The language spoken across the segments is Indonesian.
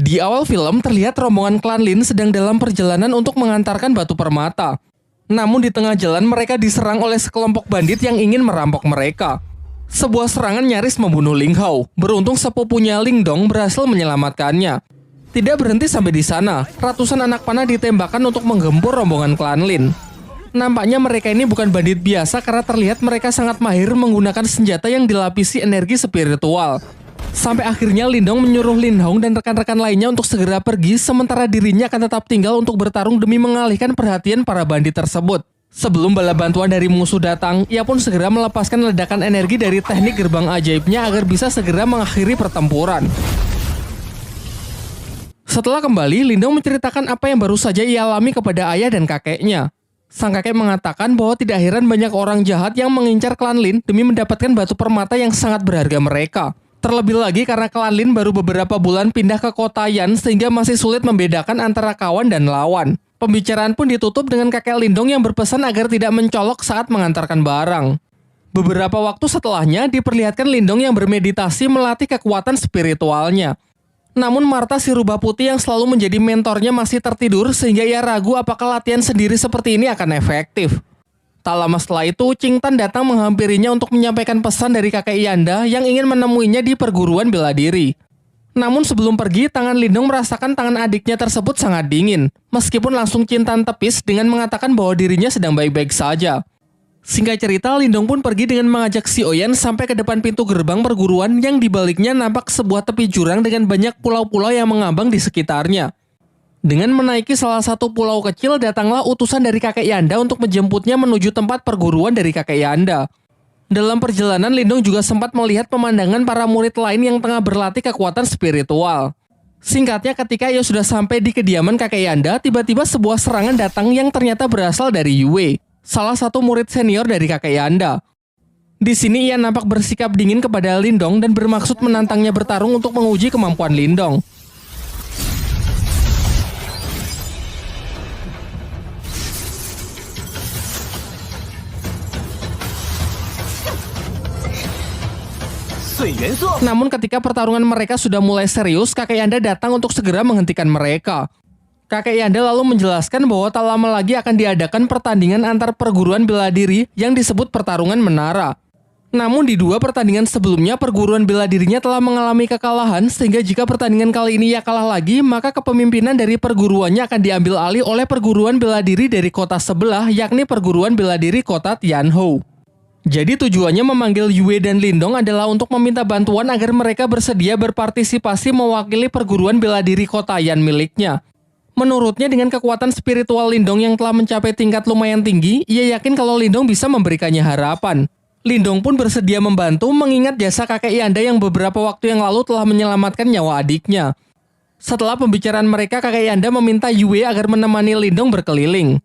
Di awal film terlihat rombongan klan Lin sedang dalam perjalanan untuk mengantarkan batu permata. Namun di tengah jalan mereka diserang oleh sekelompok bandit yang ingin merampok mereka. Sebuah serangan nyaris membunuh Ling Hao. Beruntung sepupunya Ling Dong berhasil menyelamatkannya. Tidak berhenti sampai di sana, ratusan anak panah ditembakkan untuk menggempur rombongan klan Lin. Nampaknya mereka ini bukan bandit biasa karena terlihat mereka sangat mahir menggunakan senjata yang dilapisi energi spiritual. Sampai akhirnya Lindong menyuruh Lin Hong dan rekan-rekan lainnya untuk segera pergi, sementara dirinya akan tetap tinggal untuk bertarung demi mengalihkan perhatian para bandit tersebut. Sebelum bala bantuan dari musuh datang, ia pun segera melepaskan ledakan energi dari teknik gerbang ajaibnya agar bisa segera mengakhiri pertempuran. Setelah kembali, Lindong menceritakan apa yang baru saja ia alami kepada ayah dan kakeknya. Sang kakek mengatakan bahwa tidak heran banyak orang jahat yang mengincar klan Lin demi mendapatkan batu permata yang sangat berharga mereka. Terlebih lagi karena klan Lin baru beberapa bulan pindah ke kota Yan sehingga masih sulit membedakan antara kawan dan lawan. Pembicaraan pun ditutup dengan kakek Lindong yang berpesan agar tidak mencolok saat mengantarkan barang. Beberapa waktu setelahnya diperlihatkan Lindong yang bermeditasi melatih kekuatan spiritualnya. Namun Marta si rubah putih yang selalu menjadi mentornya masih tertidur sehingga ia ragu apakah latihan sendiri seperti ini akan efektif. Tak lama setelah itu, Ching Tan datang menghampirinya untuk menyampaikan pesan dari kakek Yanda yang ingin menemuinya di perguruan bela diri. Namun sebelum pergi, tangan Lindong merasakan tangan adiknya tersebut sangat dingin, meskipun langsung Ching Tan tepis dengan mengatakan bahwa dirinya sedang baik-baik saja. Singkat cerita, Lindong pun pergi dengan mengajak Si Oyen sampai ke depan pintu gerbang perguruan yang dibaliknya nampak sebuah tepi jurang dengan banyak pulau-pulau yang mengambang di sekitarnya. Dengan menaiki salah satu pulau kecil, datanglah utusan dari kakek Yanda untuk menjemputnya menuju tempat perguruan dari kakek Yanda. Dalam perjalanan, Lindong juga sempat melihat pemandangan para murid lain yang tengah berlatih kekuatan spiritual. Singkatnya, ketika ia sudah sampai di kediaman kakek Yanda, tiba-tiba sebuah serangan datang yang ternyata berasal dari Yue, salah satu murid senior dari kakek Yanda. Di sini ia nampak bersikap dingin kepada Lindong dan bermaksud menantangnya bertarung untuk menguji kemampuan Lindong. Namun ketika pertarungan mereka sudah mulai serius, kakek Yanda datang untuk segera menghentikan mereka. Kakek Yanda lalu menjelaskan bahwa tak lama lagi akan diadakan pertandingan antar perguruan bela diri yang disebut pertarungan menara. Namun di dua pertandingan sebelumnya, perguruan bela dirinya telah mengalami kekalahan, sehingga jika pertandingan kali ini ia kalah lagi, maka kepemimpinan dari perguruannya akan diambil alih oleh perguruan bela diri dari kota sebelah, yakni perguruan bela diri kota Tianhou. Jadi tujuannya memanggil Yue dan Lindong adalah untuk meminta bantuan agar mereka bersedia berpartisipasi mewakili perguruan bela diri kota Yan miliknya. Menurutnya dengan kekuatan spiritual Lindong yang telah mencapai tingkat lumayan tinggi, ia yakin kalau Lindong bisa memberikannya harapan. Lindong pun bersedia membantu mengingat jasa kakek Yanda yang beberapa waktu yang lalu telah menyelamatkan nyawa adiknya. Setelah pembicaraan mereka, kakek Yanda meminta Yue agar menemani Lindong berkeliling.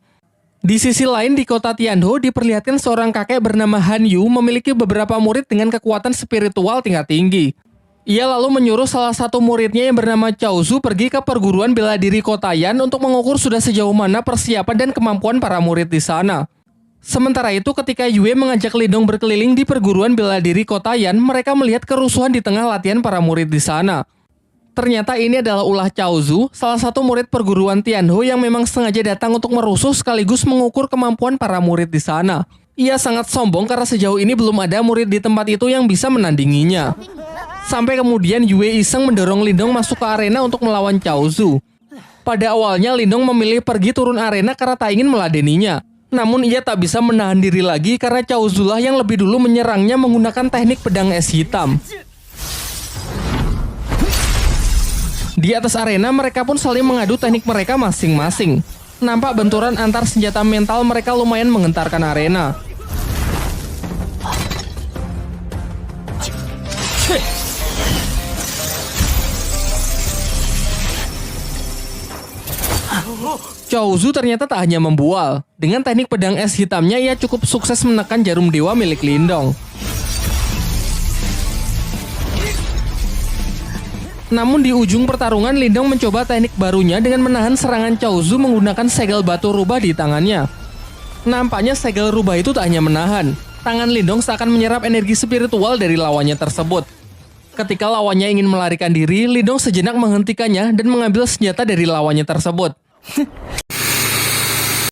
Di sisi lain, di kota Tianhou diperlihatkan seorang kakek bernama Han Yu memiliki beberapa murid dengan kekuatan spiritual tingkat tinggi. Ia lalu menyuruh salah satu muridnya yang bernama Cao Zu pergi ke perguruan bela diri kota Yan untuk mengukur sudah sejauh mana persiapan dan kemampuan para murid di sana. Sementara itu, ketika Yue mengajak Lindong berkeliling di perguruan bela diri kota Yan, mereka melihat kerusuhan di tengah latihan para murid di sana. Ternyata ini adalah ulah Cao Zu, salah satu murid perguruan Tianhou yang memang sengaja datang untuk merusuh sekaligus mengukur kemampuan para murid di sana. Ia sangat sombong karena sejauh ini belum ada murid di tempat itu yang bisa menandinginya. Sampai kemudian Yue iseng mendorong Lindong masuk ke arena untuk melawan Cao Zu. Pada awalnya Lindong memilih pergi turun arena karena tak ingin meladeninya. Namun ia tak bisa menahan diri lagi karena Cao Zu lah yang lebih dulu menyerangnya menggunakan teknik pedang es hitam. Di atas arena, mereka pun saling mengadu teknik mereka masing-masing. Nampak benturan antar senjata mental mereka lumayan menggentarkan arena. Cao Zu ternyata tak hanya membual. Dengan teknik pedang es hitamnya, ia cukup sukses menekan jarum dewa milik Lindong. Namun di ujung pertarungan, Lindong mencoba teknik barunya dengan menahan serangan Cao Zu menggunakan segel batu rubah di tangannya. Nampaknya segel rubah itu tak hanya menahan. Tangan Lindong seakan menyerap energi spiritual dari lawannya tersebut. Ketika lawannya ingin melarikan diri, Lindong sejenak menghentikannya dan mengambil senjata dari lawannya tersebut.